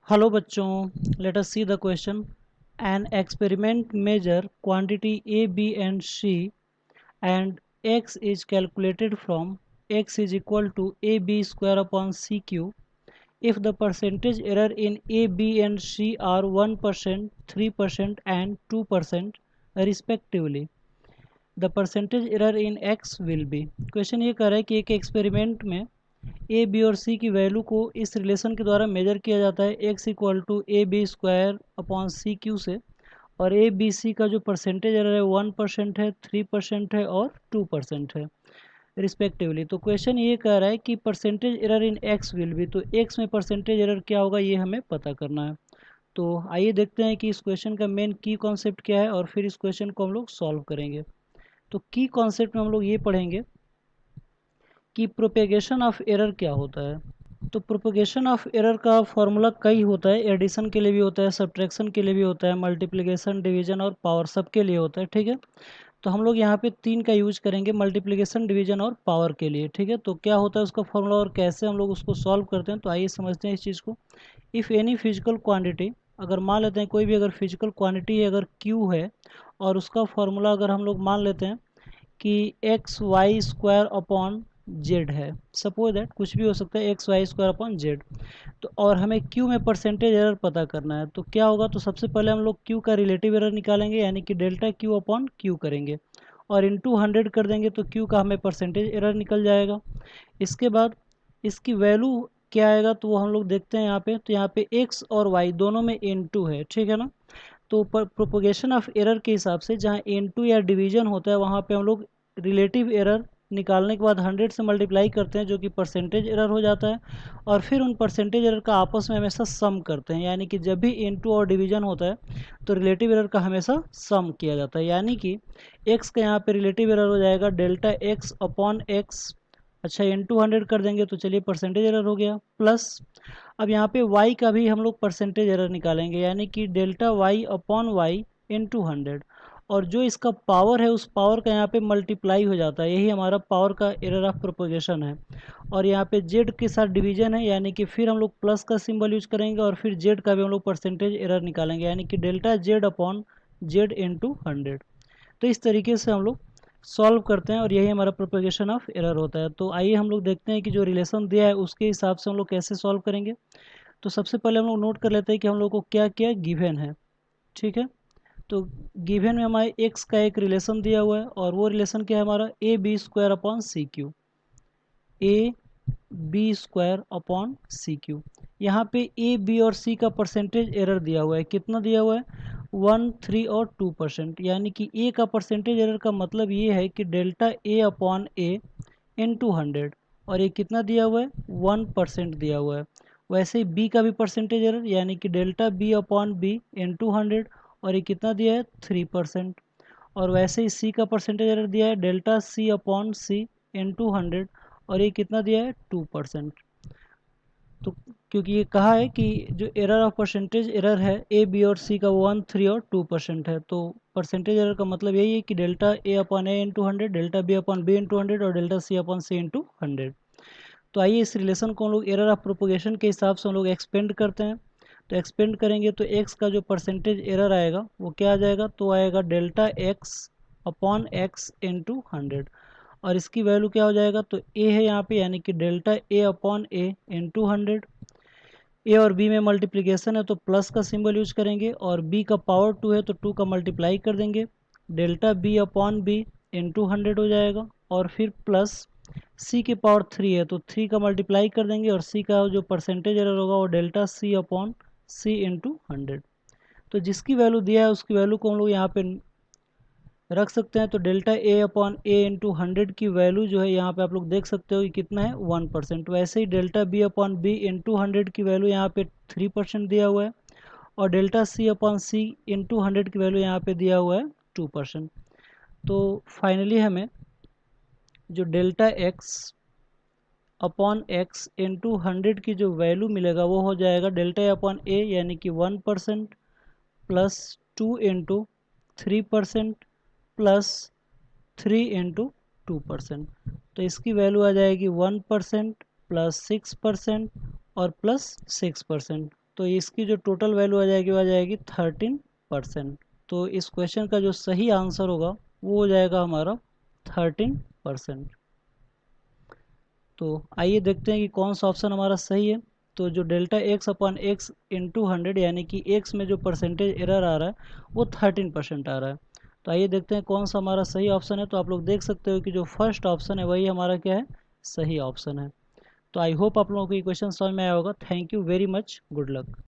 Hello बच्चों, let us see the question. An experiment measure quantity A B and C and x is calculated from x is equal to ab square upon cq if the percentage error in a b and c are 1%, 3% and 2% respectively. The percentage error in x will be. Question ये कर रहा है कि एक experiment में A B और सी की value को इस रिलेशन के द्वारा मेजर किया जाता है X equal to A B square upon C cube से, और ए बी सी का जो परसेंटेज एरर है 1% है, 3% है और 2% है रिस्पेक्टिवली. तो क्वेश्चन ये कह रहा है कि percentage error in x will be, तो एक्स में परसेंटेज एरर क्या होगा ये हमें पता करना है. तो आइए देखते हैं कि इस क्वेश्चन का मेन की कॉन्सेप्ट क्या है और फिर इस क्वेश्चन को हम लोग सॉल्व करेंगे. तो की कॉन्सेप्ट में हम लोग ये पढ़ेंगे कि प्रोपेगेशन ऑफ एरर क्या होता है. तो प्रोपेगेशन ऑफ एरर का फॉर्मूला कई होता है. एडिशन के लिए भी होता है, सब्ट्रैक्शन के लिए भी होता है, मल्टीप्लिकेशन, डिवीजन और पावर सब के लिए होता है. ठीक है, तो हम लोग यहाँ पे तीन का यूज करेंगे, मल्टीप्लिकेशन, डिवीजन और पावर के लिए. ठीक है, तो क्या होता है उसका फॉर्मूला और कैसे हम लोग उसको सॉल्व करते हैं, तो आइए समझते हैं इस चीज़ को. इफ़ एनी फिजिकल क्वांटिटी, अगर मान लेते हैं कोई भी अगर फिजिकल क्वांटिटी अगर क्यू है और उसका फॉर्मूला अगर हम लोग मान लेते हैं कि X Y square upon Z है, सपोज दैट कुछ भी हो सकता है X Y square upon Z. तो और हमें क्यू में परसेंटेज एरर पता करना है, तो क्या होगा, तो सबसे पहले हम लोग क्यू का रिलेटिव एरर निकालेंगे, यानी कि डेल्टा क्यू अपॉन क्यू करेंगे और इनटू 100 कर देंगे, तो क्यू का हमें परसेंटेज एरर निकल जाएगा. इसके बाद इसकी वैल्यू क्या आएगा, तो वो हम लोग देखते हैं यहाँ पे. तो यहाँ पे एक्स और वाई दोनों में इनटू है, ठीक है ना. तो प्रोपोगेशन ऑफ एरर के हिसाब से जहाँ इनटू या डिवीजन होता है वहाँ पे हम लोग रिलेटिव एरर निकालने के बाद 100 से मल्टीप्लाई करते हैं, जो कि परसेंटेज एरर हो जाता है, और फिर उन परसेंटेज एरर का आपस में हमेशा सम करते हैं. यानी कि जब भी इनटू और डिवीजन होता है तो रिलेटिव एरर का हमेशा सम किया जाता है. यानी कि एक्स का यहाँ पे रिलेटिव एरर हो जाएगा डेल्टा एक्स अपॉन एक्स. अच्छा, इनटू 100 कर देंगे तो चलिए परसेंटेज एरर हो गया. प्लस अब यहाँ पे y का भी हम लोग परसेंटेज एरर निकालेंगे, यानी कि delta y upon Y into 100, और जो इसका पावर है उस पावर का यहाँ पे मल्टीप्लाई हो जाता है, यही हमारा पावर का एरर ऑफ प्रोपोगेशन है. और यहाँ पे z के साथ डिवीजन है, यानी कि फिर हम लोग प्लस का सिंबल यूज करेंगे और फिर z का भी हम लोग परसेंटेज एरर निकालेंगे, यानी कि delta z upon Z into 100. तो इस तरीके से हम लोग सॉल्व करते हैं और यही हमारा प्रोपेगेशन ऑफ एरर होता है. तो आइए हम लोग देखते हैं कि जो रिलेशन दिया है उसके हिसाब से हम लोग कैसे सॉल्व करेंगे. तो सबसे पहले हम लोग नोट कर लेते हैं कि हम लोग को क्या क्या गिवन है. ठीक है, तो गिवन में हमारे एक्स का एक रिलेशन दिया हुआ है और वो रिलेशन क्या है हमारा A B square upon C cube. A B square upon C cube. यहाँ पे ए बी और सी का परसेंटेज एरर दिया हुआ है, कितना दिया हुआ है 1, 3 और 2%. यानी कि ए का परसेंटेज एरर का मतलब ये है कि delta A upon A into 100, और ये कितना दिया हुआ है 1% दिया हुआ है. वैसे ही बी का भी परसेंटेज एरर, यानी कि delta B upon B into 100, और ये कितना दिया है 3%. और वैसे ही सी का परसेंटेज एरर दिया है delta C upon C into 100, और ये कितना दिया है 2%. तो क्योंकि ये कहा है कि जो एरर ऑफ परसेंटेज एरर है ए बी और सी का 1, 3 और 2% है, तो परसेंटेज एरर का मतलब यही है कि delta A upon A into 100, delta B upon B into 100 और delta C upon C into 100. तो आइए इस रिलेशन को हम लोग एरर ऑफ प्रोपोगेशन के हिसाब से हम लोग एक्सपेंड करते हैं. तो एक्सपेंड करेंगे तो एक्स का जो परसेंटेज एरर आएगा वो क्या आ जाएगा, तो आएगा delta x upon x into 100, और इसकी वैल्यू क्या हो जाएगा, तो ए है यहाँ पे, यानी कि delta A upon A into 100. ए और बी में मल्टीप्लिकेशन है तो प्लस का सिंबल यूज करेंगे, और बी का पावर 2 है तो 2 का मल्टीप्लाई कर देंगे, delta B upon B into 100 हो जाएगा. और फिर प्लस सी के पावर 3 है तो 3 का मल्टीप्लाई कर देंगे, और सी का जो परसेंटेज एरर होगा वो delta C upon C into 100. तो जिसकी वैल्यू दिया है उसकी वैल्यू को हम लोग यहाँ पे रख सकते हैं. तो delta A upon A into 100 की वैल्यू जो है यहाँ पे आप लोग देख सकते हो कि कितना है 1%. वैसे ही delta B upon B into 100 की वैल्यू यहाँ पे 3% दिया हुआ है, और delta C upon C into 100 की वैल्यू यहाँ पे दिया हुआ है 2%. तो फाइनली हमें जो delta x upon x into 100 की जो वैल्यू मिलेगा वो हो जाएगा डेल्टा ए अपॉन ए, यानी कि 1% प्लस 2 इंटू 3% प्लस 3 इंटू 2%. तो इसकी वैल्यू आ जाएगी 1% प्लस 6% और प्लस 6%. तो इसकी जो टोटल वैल्यू आ जाएगी वो आ जाएगी 13%। तो इस क्वेश्चन का जो सही आंसर होगा वो हो जाएगा हमारा 13%। तो आइए देखते हैं कि कौन सा ऑप्शन हमारा सही है। तो जो delta x upon x into 100 यानी कि एक्स में जो परसेंटेज एरर आ रहा है वो 13% आ रहा है। तो आइए देखते हैं कौन सा हमारा सही ऑप्शन है। तो आप लोग देख सकते हो कि जो फर्स्ट ऑप्शन है वही हमारा क्या है, सही ऑप्शन है। तो आई होप आप लोगों को ये क्वेश्चन समझ में आया होगा। Thank you very much, good luck.